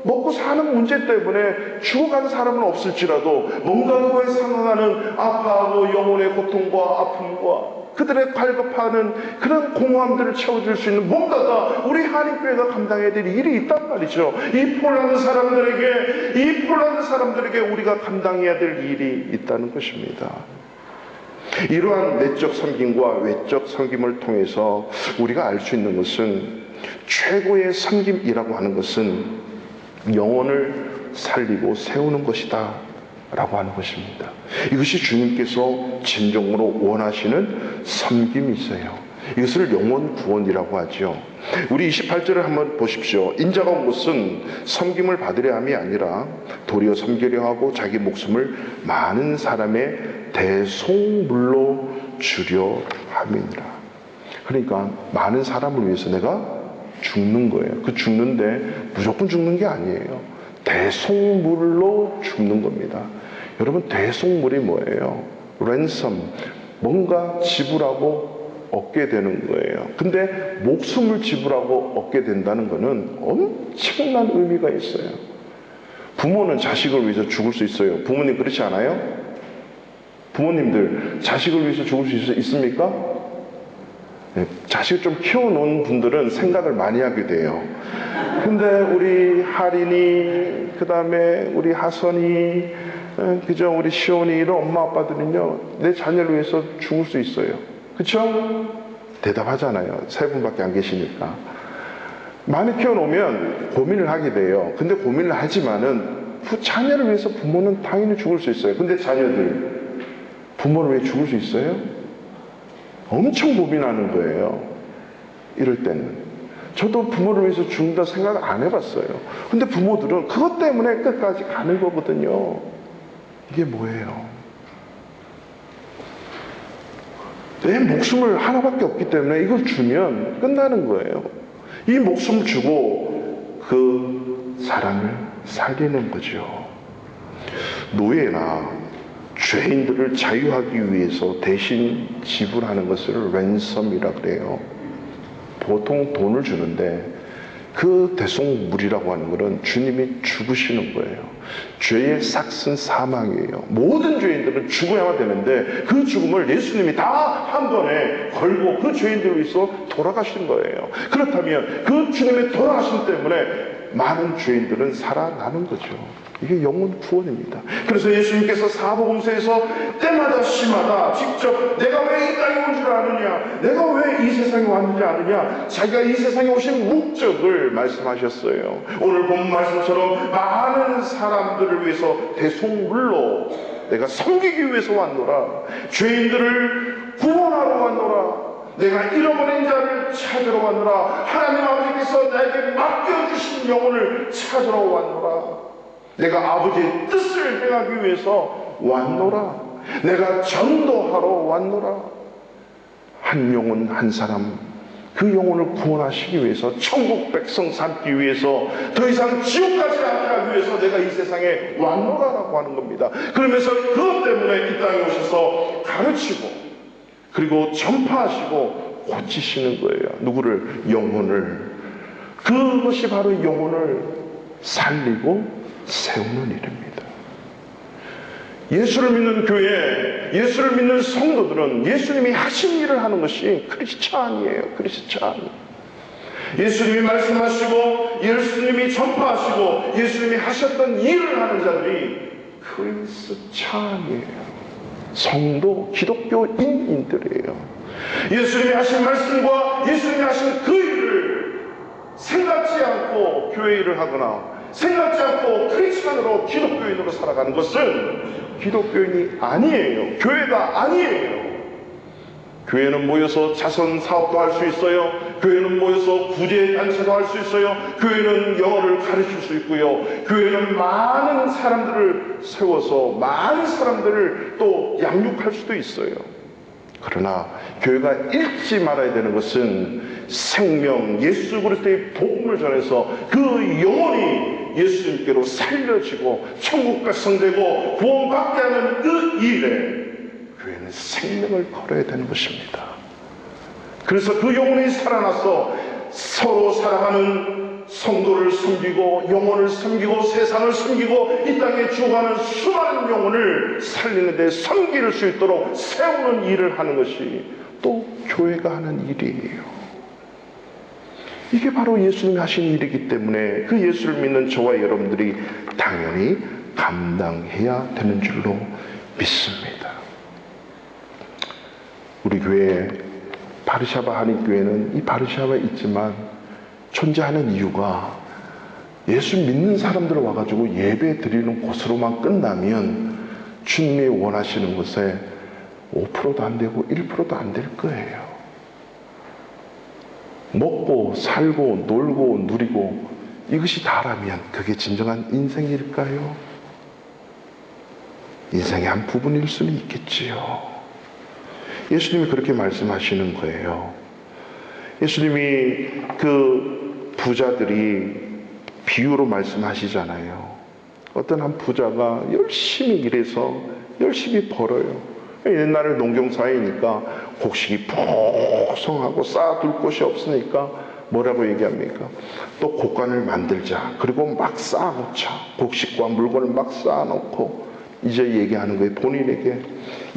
먹고 사는 문제 때문에 죽어가는 사람은 없을지라도 뭔가 그거에 상응하는 아파하고 영혼의 고통과 아픔과 그들의 갈급하는 그런 공허함들을 채워줄 수 있는 뭔가가 우리 한인교회가 감당해야 될 일이 있단 말이죠. 이 폴란드 사람들에게 우리가 감당해야 될 일이 있다는 것입니다. 이러한 내적 섬김과 외적 섬김을 통해서 우리가 알 수 있는 것은 최고의 섬김이라고 하는 것은 영혼을 살리고 세우는 것이다 라고 하는 것입니다. 이것이 주님께서 진정으로 원하시는 섬김이세요. 이것을 영혼 구원이라고 하죠. 우리 28절을 한번 보십시오. 인자가 온 것은 섬김을 받으려 함이 아니라 도리어 섬기려 하고 자기 목숨을 많은 사람의 대속물로 주려 함이니라. 그러니까 많은 사람을 위해서 내가 죽는 거예요. 그 죽는데 무조건 죽는 게 아니에요. 대속물로 죽는 겁니다. 여러분, 대속물이 뭐예요? 랜섬, 뭔가 지불하고 얻게 되는 거예요. 근데 목숨을 지불하고 얻게 된다는 것은 엄청난 의미가 있어요. 부모는 자식을 위해서 죽을 수 있어요. 부모님 그렇지 않아요? 부모님들 자식을 위해서 죽을 수 있습니까? 네, 자식을 좀 키워놓은 분들은 생각을 많이 하게 돼요. 근데 우리 하린이, 그 다음에 우리 하선이, 그죠? 우리 시온이 이런 엄마 아빠들은요, 내 자녀를 위해서 죽을 수 있어요. 그쵸? 대답하잖아요. 세 분밖에 안 계시니까. 많이 키워놓으면 고민을 하게 돼요. 근데 고민을 하지만은 자녀를 위해서 부모는 당연히 죽을 수 있어요. 근데 자녀들, 부모를 왜 죽을 수 있어요? 엄청 고민하는 거예요. 이럴 때는. 저도 부모를 위해서 죽는다 생각 안 해봤어요. 근데 부모들은 그것 때문에 끝까지 가는 거거든요. 이게 뭐예요? 내 목숨을 하나밖에 없기 때문에 이걸 주면 끝나는 거예요. 이 목숨을 주고 그 사람을 살리는 거죠. 노예나 죄인들을 자유하기 위해서 대신 지불하는 것을 랜섬이라 그래요. 보통 돈을 주는데 그 대속물이라고 하는 것은 주님이 죽으시는 거예요. 죄의 삭은 사망이에요. 모든 죄인들은 죽어야만 되는데 그 죽음을 예수님이 다 한 번에 걸고 그 죄인들을 위해서 돌아가신 거예요. 그렇다면 그 주님의 돌아가심 때문에 많은 죄인들은 살아나는 거죠. 이게 영혼 구원입니다. 그래서 예수님께서 사복음서에서 때마다 시마다 직접 내가 왜 이 땅에 온 줄 아느냐, 내가 왜 이 세상에 왔는지 아느냐, 자기가 이 세상에 오신 목적을 말씀하셨어요. 오늘 본 말씀처럼 많은 사람들을 위해서 대속물로 내가 섬기기 위해서 왔노라, 죄인들을 구원하러 왔노라, 내가 잃어버린 자를 찾으러 왔노라, 하나님 아버지께서 나에게 맡겨주신 영혼을 찾으러 왔노라, 내가 아버지의 뜻을 행하기 위해서 왔노라, 내가 전도하러 왔노라. 한 영혼 한 사람, 그 영혼을 구원하시기 위해서, 천국 백성 삼기 위해서, 더 이상 지옥 가지 않게 하기 위해서 내가 이 세상에 왔노라라고 하는 겁니다. 그러면서 그것 때문에 이 땅에 오셔서 가르치고 그리고 전파하시고 고치시는 거예요. 누구를? 영혼을. 그것이 바로 영혼을 살리고 세우는 일입니다. 예수를 믿는 교회, 예수를 믿는 성도들은 예수님이 하신 일을 하는 것이 크리스찬이에요. 크리스찬. 예수님이 말씀하시고 예수님이 전파하시고 예수님이 하셨던 일을 하는 자들이 크리스찬이에요. 성도, 기독교인들이에요. 예수님이 하신 말씀과 예수님이 하신 그 일을 생각지 않고 교회 일을 하거나 생각지 않고 크리스찬으로 기독교인으로 살아가는 것은 기독교인이 아니에요. 교회가 아니에요. 교회는 모여서 자선 사업도 할 수 있어요. 교회는 모여서 구제 단체도 할 수 있어요. 교회는 영어를 가르칠 수 있고요. 교회는 많은 사람들을 세워서 많은 사람들을 또 양육할 수도 있어요. 그러나 교회가 잃지 말아야 되는 것은 생명, 예수 그리스도의 복음을 전해서 그 영혼이 예수님께로 살려지고 천국 백성되고 구원받게 하는 그 일에 교회는 생명을 걸어야 되는 것입니다. 그래서 그 영혼이 살아나서 서로 사랑하는 성도를 섬기고 영혼을 섬기고 세상을 섬기고 이 땅에 죽어가는 수많은 영혼을 살리는 데 섬길 수 있도록 세우는 일을 하는 것이 또 교회가 하는 일이에요. 이게 바로 예수님이 하신 일이기 때문에 그 예수를 믿는 저와 여러분들이 당연히 감당해야 되는 줄로 믿습니다. 우리 교회 바르샤바 한인교회는 이 바르샤바에 있지만 존재하는 이유가 예수 믿는 사람들 와가지고 예배 드리는 곳으로만 끝나면 주님이 원하시는 것에 5%도 안 되고 1%도 안 될 거예요. 먹고 살고 놀고 누리고 이것이 다라면 그게 진정한 인생일까요? 인생의 한 부분일 수는 있겠지요. 예수님이 그렇게 말씀하시는 거예요. 예수님이 그 부자들이 비유로 말씀하시잖아요. 어떤 한 부자가 열심히 일해서 열심히 벌어요. 옛날에 농경사회니까 곡식이 풍성하고 쌓아둘 곳이 없으니까 뭐라고 얘기합니까? 또 곡간을 만들자. 그리고 막 쌓아놓자. 곡식과 물건을 막 쌓아놓고 이제 얘기하는 거예요. 본인에게,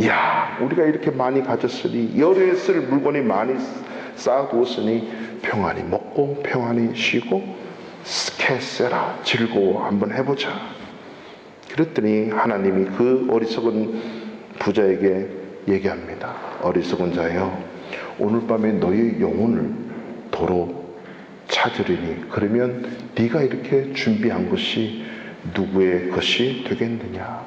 야, 우리가 이렇게 많이 가졌으니, 열에 쓸 물건이 많이 쌓아두었으니 평안히 먹고 평안히 쉬고 스케세라, 즐거워 한번 해보자. 그랬더니 하나님이 그 어리석은 부자에게 얘기합니다. 어리석은 자여, 오늘 밤에 너의 영혼을 도로 찾으리니 그러면 네가 이렇게 준비한 것이 누구의 것이 되겠느냐.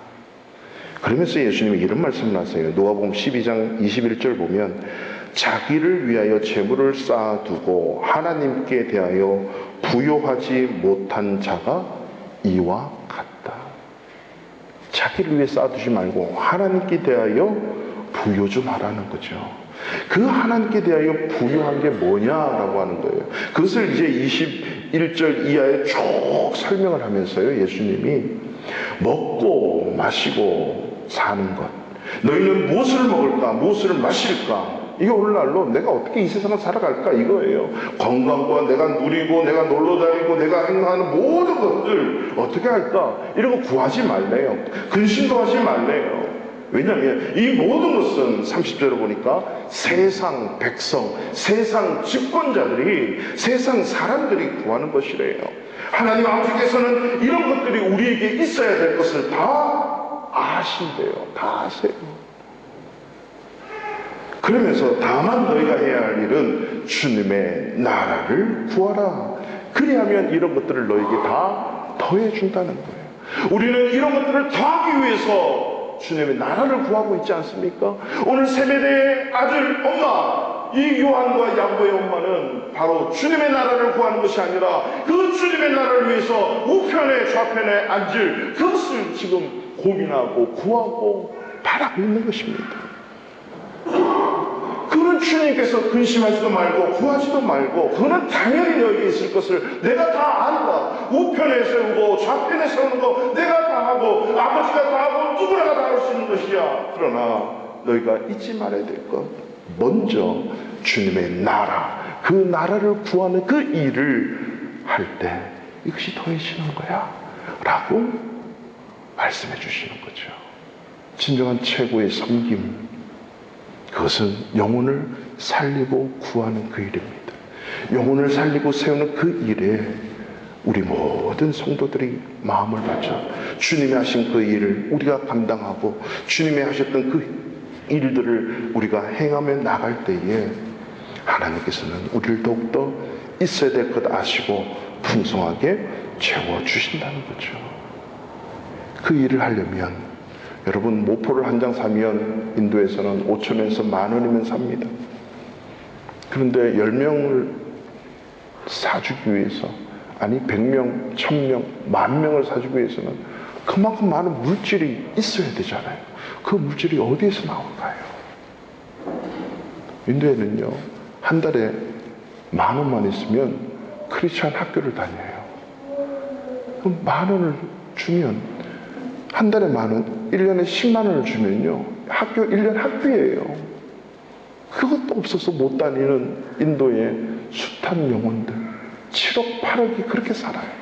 그러면서 예수님이 이런 말씀을 하세요. 누가복음 12장 21절 보면 자기를 위하여 재물을 쌓아두고 하나님께 대하여 부요하지 못한 자가 이와 같다. 자기를 위해 쌓아두지 말고 하나님께 대하여 부요 좀 하라는 거죠. 그 하나님께 대하여 부요한 게 뭐냐라고 하는 거예요. 그것을 이제 21절 이하에 쭉 설명을 하면서요, 예수님이 먹고 마시고 사는 것, 너희는 무엇을 먹을까 무엇을 마실까, 이게 오늘날로 내가 어떻게 이 세상을 살아갈까 이거예요. 건강과 내가 누리고 내가 놀러다니고 내가 행하는 모든 것들 어떻게 할까, 이런 거 구하지 말래요. 근심도 하지 말래요. 왜냐하면 이 모든 것은 30절에 보니까 세상 백성, 세상 집권자들이, 세상 사람들이 구하는 것이래요. 하나님 아버지께서는 이런 것들이 우리에게 있어야 될 것을 다 아신대요. 다 아세요. 그러면서 다만 너희가 해야 할 일은 주님의 나라를 구하라. 그리하면 이런 것들을 너에게 다 더해준다는 거예요. 우리는 이런 것들을 더하기 위해서 주님의 나라를 구하고 있지 않습니까? 오늘 세배대의 아들 엄마, 이 요한과 야고보의 엄마는 바로 주님의 나라를 구하는 것이 아니라 그 주님의 나라를 위해서 우편에 좌편에 앉을 그것을 지금 고민하고 구하고 바라고 있는 것입니다. 그는 주님께서 근심하지도 말고 구하지도 말고, 그는 당연히 너에게 있을 것을 내가 다 안다. 우편에 세우고 좌편에 세우는 거 내가 다 하고 아버지가 다 하고 누구나가 다 할 수 있는 것이야. 그러나 너희가 잊지 말아야 될 것, 먼저 주님의 나라, 그 나라를 구하는 그 일을 할 때 이것이 더해지는 거야 라고 말씀해 주시는 거죠. 진정한 최고의 섬김, 그것은 영혼을 살리고 구하는 그 일입니다. 영혼을 살리고 세우는 그 일에 우리 모든 성도들이 마음을 바쳐 주님이 하신 그 일을 우리가 감당하고 주님이 하셨던 그 일들을 우리가 행하며 나갈 때에 하나님께서는 우리를 더욱더 있어야 될 것 아시고 풍성하게 채워주신다는 거죠. 그 일을 하려면, 여러분 모포를 한 장 사면 인도에서는 5,000원에서 10,000원이면 삽니다. 그런데 10명을 사주기 위해서, 아니 100명, 1000명, 10,000명을 사주기 위해서는 그만큼 많은 물질이 있어야 되잖아요. 그 물질이 어디에서 나올까요? 인도에는요, 한 달에 10,000원만 있으면 크리스찬 학교를 다녀요. 그럼 10,000원을 주면, 한 달에 10,000원, 1년에 100,000원을 주면요, 학교 1년 학비예요. 그것도 없어서 못 다니는 인도의 숱한 영혼들, 7억, 8억이 그렇게 살아요.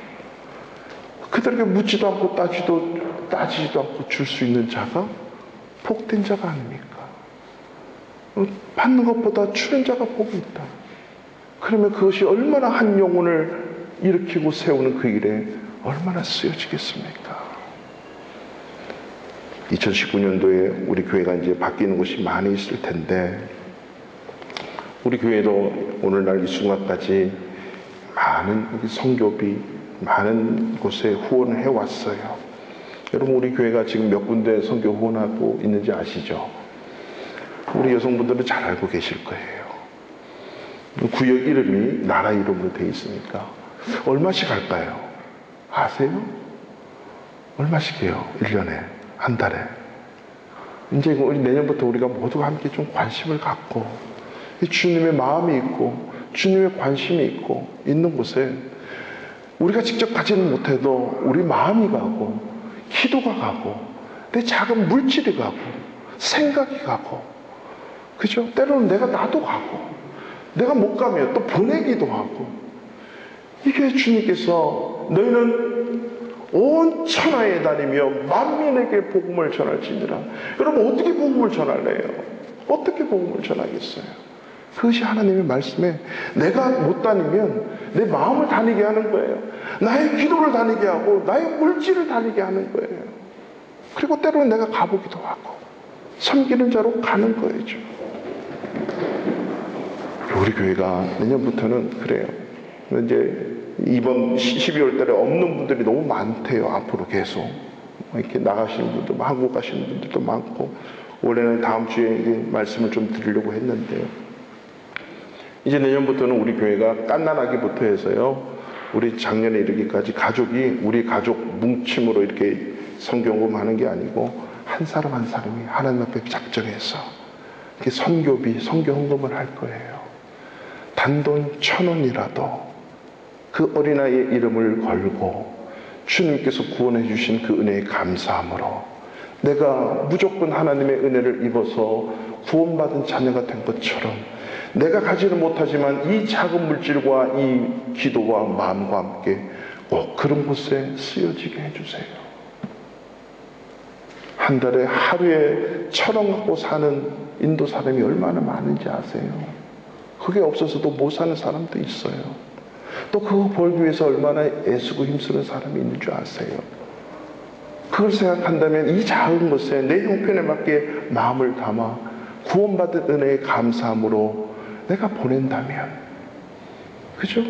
그들에게 묻지도 않고 따지지도 않고 줄 수 있는 자가 복된 자가 아닙니까? 받는 것보다 주는 자가 복이 있다. 그러면 그것이 얼마나 한 영혼을 일으키고 세우는 그 일에 얼마나 쓰여지겠습니까? 2019년도에 우리 교회가 이제 바뀌는 곳이 많이 있을 텐데, 우리 교회도 오늘날 이 순간까지 많은 성교비, 많은 곳에 후원을 해왔어요. 여러분, 우리 교회가 지금 몇 군데 선교 후원하고 있는지 아시죠? 우리 여성분들은 잘 알고 계실 거예요. 구역 이름이 나라 이름으로 되어 있으니까 얼마씩 할까요? 아세요? 얼마씩 해요? 1년에, 한 달에. 이제 내년부터 우리가 모두 함께 좀 관심을 갖고, 주님의 마음이 있고 주님의 관심이 있고 있는 곳에 우리가 직접 가지는 못해도 우리 마음이 가고 기도가 가고 내 작은 물질이 가고 생각이 가고, 그죠? 때로는 나도 가고, 내가 못 가면 또 보내기도 하고, 이게 주님께서 너희는 온 천하에 다니며 만민에게 복음을 전할지니라. 여러분, 어떻게 복음을 전할래요? 어떻게 복음을 전하겠어요? 그것이 하나님의 말씀에, 내가 못 다니면 내 마음을 다니게 하는 거예요. 나의 기도를 다니게 하고 나의 물질을 다니게 하는 거예요. 그리고 때로는 내가 가보기도 하고 섬기는 자로 가는 거죠. 우리 교회가 내년부터는 그래요. 이제 이번 12월 달에 없는 분들이 너무 많대요. 앞으로 계속 이렇게 나가시는 분도, 한국 가시는 분들도 많고, 원래는 다음 주에 말씀을 좀 드리려고 했는데요. 이제 내년부터는 우리 교회가 깐난하기부터 해서요, 우리 작년에 이르기까지 우리 가족 뭉침으로 이렇게 성경금 하는 게 아니고 한 사람 한 사람이 하나님 앞에 작정해서 이렇게 선교비, 선교헌금을 할 거예요. 단돈 1,000원이라도 그 어린아이의 이름을 걸고 주님께서 구원해 주신 그 은혜에 감사함으로 내가 무조건 하나님의 은혜를 입어서 구원받은 자녀가 된 것처럼 내가 가지는 못하지만 이 작은 물질과 이 기도와 마음과 함께 꼭 그런 곳에 쓰여지게 해주세요. 한 달에 하루에 1,000원 갖고 사는 인도 사람이 얼마나 많은지 아세요? 그게 없어서도 못 사는 사람도 있어요. 또 그거 벌기 위해서 얼마나 애쓰고 힘쓰는 사람이 있는 줄 아세요? 그걸 생각한다면 이 작은 것에 내 형편에 맞게 마음을 담아 구원받은 은혜의 감사함으로 내가 보낸다면, 그죠?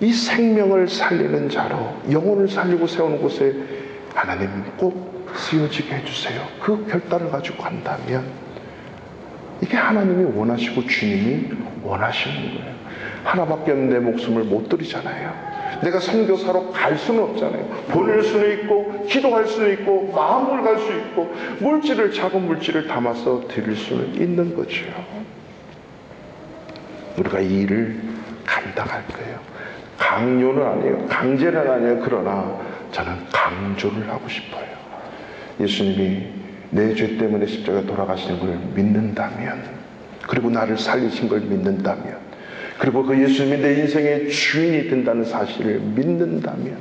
이 생명을 살리는 자로 영혼을 살리고 세우는 곳에 하나님 꼭 쓰여지게 해주세요. 그 결단을 가지고 간다면 이게 하나님이 원하시고 주님이 원하시는 거예요. 하나밖에 없는 내 목숨을 못 드리잖아요. 내가 선교사로 갈 수는 없잖아요. 보낼 수는 있고 기도할 수는 있고 마음을 갈 수 있고 작은 물질을 담아서 드릴 수는 있는 거죠. 우리가 이 일을 감당할 거예요. 강요는 아니에요. 강제는 아니에요. 그러나 저는 강조를 하고 싶어요. 예수님이 내 죄 때문에 십자가에 돌아가시는 걸 믿는다면, 그리고 나를 살리신 걸 믿는다면, 그리고 그 예수님이 내 인생의 주인이 된다는 사실을 믿는다면,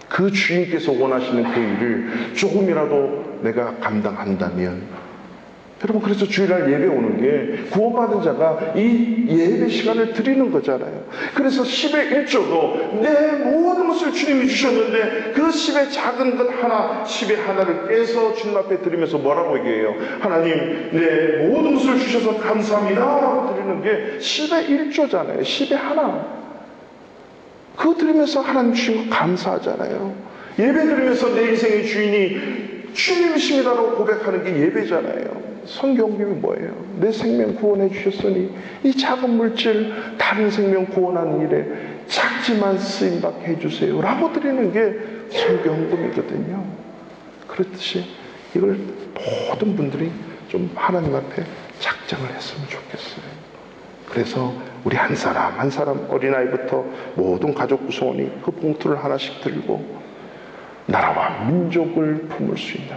그 주인께서 원하시는 그 일을 조금이라도 내가 감당한다면, 여러분, 그래서 주일날 예배 오는 게 구원받은 자가 이 예배 시간을 드리는 거잖아요. 그래서 10의 1조도 내 모든 것을 주님이 주셨는데 그 10의 작은 것 하나, 10의 하나를 빼서 주님 앞에 드리면서 뭐라고 얘기해요? 하나님, 내 모든 것을 주셔서 감사합니다 라고 드리는 게 10의 1조잖아요. 10의 하나. 그거 드리면서 하나님 주신 거 감사하잖아요. 예배 드리면서 내 인생의 주인이 주님이십니다라고 고백하는 게 예배잖아요. 성경님이 뭐예요? 내 생명 구원해 주셨으니 이 작은 물질 다른 생명 구원하는 일에 작지만 쓰임받게 해주세요 라고 드리는 게 성경금이거든요. 그렇듯이 이걸 모든 분들이 좀 하나님 앞에 작정을 했으면 좋겠어요. 그래서 우리 한 사람 한 사람, 어린아이부터 모든 가족 구성원이 그 봉투를 하나씩 들고 나라와 민족을 품을 수 있는,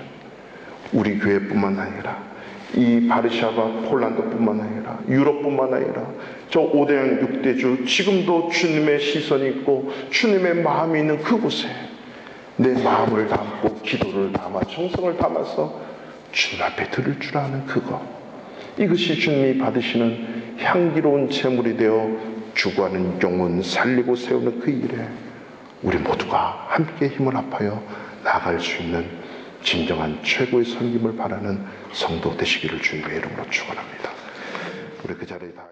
우리 교회뿐만 아니라 이 바르샤바 폴란드뿐만 아니라 유럽뿐만 아니라 저 5대양 6대주, 지금도 주님의 시선이 있고 주님의 마음이 있는 그곳에 내 마음을 담고 기도를 담아 정성을 담아서 주님 앞에 드릴 줄 아는 그거, 이것이 주님이 받으시는 향기로운 제물이 되어 주구하는 영혼 살리고 세우는 그 일에 우리 모두가 함께 힘을 합하여 나아갈 수 있는 진정한 최고의 섬김을 바라는 성도 되시기를 주님의 이름으로 축원합니다. 우리 그 자리에 다